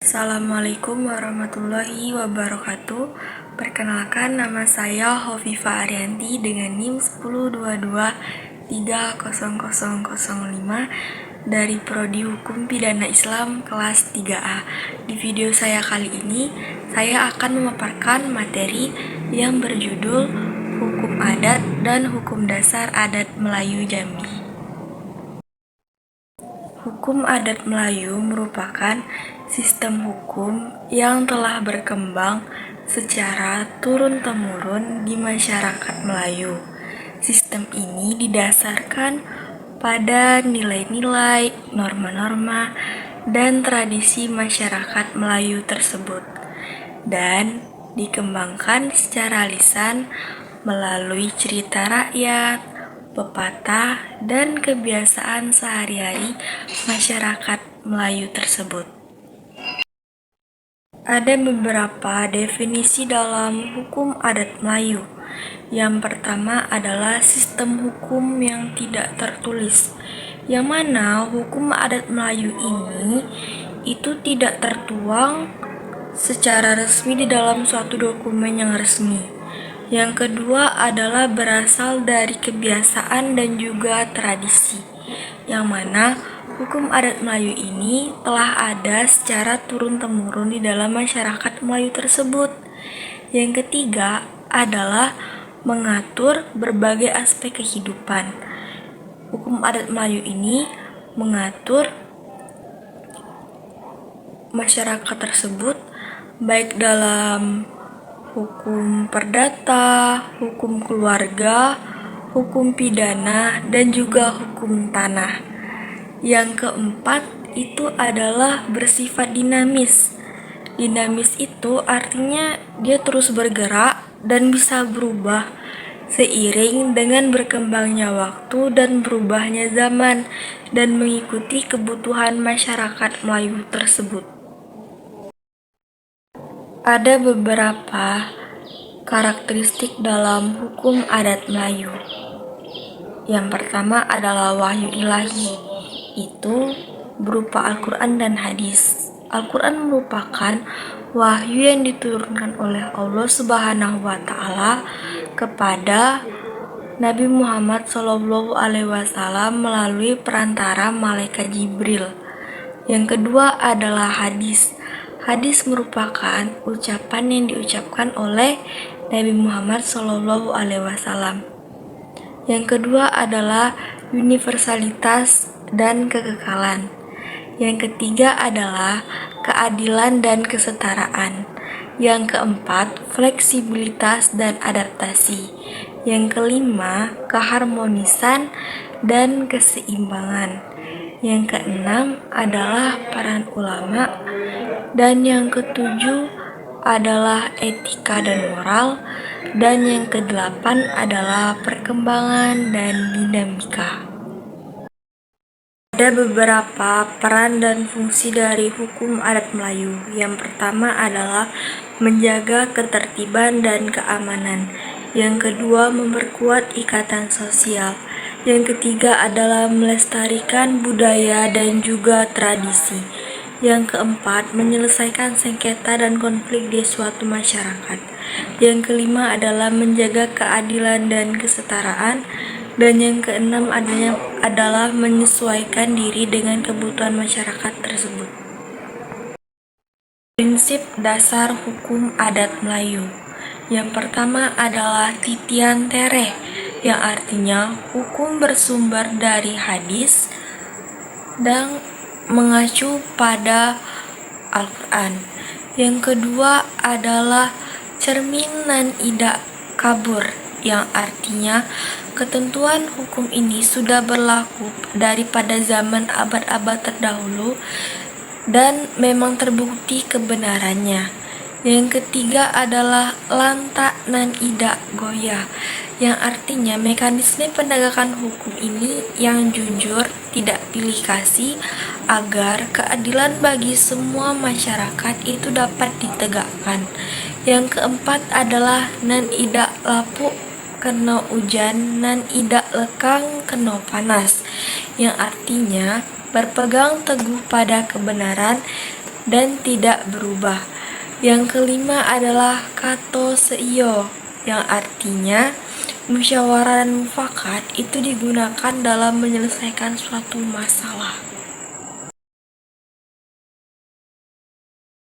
Assalamualaikum warahmatullahi wabarakatuh. Perkenalkan, nama saya Hovifa Arianti dengan NIM 1022300005 dari Prodi Hukum Pidana Islam kelas 3A. Di video saya kali ini, saya akan memaparkan materi yang berjudul Hukum Adat dan Hukum Dasar Adat Melayu Jambi. Hukum adat Melayu merupakan sistem hukum yang telah berkembang secara turun-temurun di masyarakat Melayu. Sistem ini didasarkan pada nilai-nilai, norma-norma, dan tradisi masyarakat Melayu tersebut, dan dikembangkan secara lisan melalui cerita rakyat, pepatah, dan kebiasaan sehari-hari masyarakat Melayu tersebut. Ada beberapa definisi dalam hukum adat Melayu. Yang pertama adalah sistem hukum yang tidak tertulis, yang mana hukum adat Melayu ini itu tidak tertuang secara resmi di dalam suatu dokumen yang resmi. Yang kedua adalah berasal dari kebiasaan dan juga tradisi, yang mana hukum adat Melayu ini telah ada secara turun-temurun di dalam masyarakat Melayu tersebut. Yang ketiga adalah mengatur berbagai aspek kehidupan. Hukum adat Melayu ini mengatur masyarakat tersebut baik dalam hukum perdata, hukum keluarga, hukum pidana, dan juga hukum tanah. Yang keempat itu adalah bersifat dinamis. Dinamis itu artinya dia terus bergerak dan bisa berubah seiring dengan berkembangnya waktu dan berubahnya zaman dan mengikuti kebutuhan masyarakat Melayu tersebut. Ada beberapa karakteristik dalam hukum adat Melayu. Yang pertama adalah wahyu ilahi, itu berupa Al-Quran dan hadis. Al-Quran merupakan wahyu yang diturunkan oleh Allah Subhanahu wa Ta'ala kepada Nabi Muhammad SAW melalui perantara malaikat Jibril. Yang kedua adalah hadis. Hadis merupakan ucapan yang diucapkan oleh Nabi Muhammad SAW. Yang kedua adalah universalitas dan kekekalan. Yang ketiga adalah keadilan dan kesetaraan. Yang keempat, fleksibilitas dan adaptasi. Yang kelima, keharmonisan dan keseimbangan. Yang keenam adalah peran ulama. Dan yang ketujuh adalah etika dan moral. Dan yang kedelapan adalah perkembangan dan dinamika. Ada beberapa peran dan fungsi dari hukum adat Melayu. Yang pertama adalah menjaga ketertiban dan keamanan. Yang kedua, memperkuat ikatan sosial. Yang ketiga adalah melestarikan budaya dan juga tradisi. Yang keempat, menyelesaikan sengketa dan konflik di suatu masyarakat. Yang kelima adalah menjaga keadilan dan kesetaraan. Dan yang keenam adalah menyesuaikan diri dengan kebutuhan masyarakat tersebut. Prinsip dasar hukum adat Melayu. Yang pertama adalah titian tereh, yang artinya hukum bersumber dari hadis dan mengacu pada Al-Quran. Yang kedua adalah cerminan idak kabur, yang artinya ketentuan hukum ini sudah berlaku daripada zaman abad-abad terdahulu dan memang terbukti kebenarannya. Yang ketiga adalah lantak nan idak goyah, yang artinya mekanisme penegakan hukum ini yang jujur, tidak pilih kasih, agar keadilan bagi semua masyarakat itu dapat ditegakkan. Yang keempat adalah nan idak lapuk kena hujan, nan idak lekang kena panas, yang artinya berpegang teguh pada kebenaran dan tidak berubah. Yang kelima adalah kato seiyo, yang artinya musyawarah dan mufakat itu digunakan dalam menyelesaikan suatu masalah.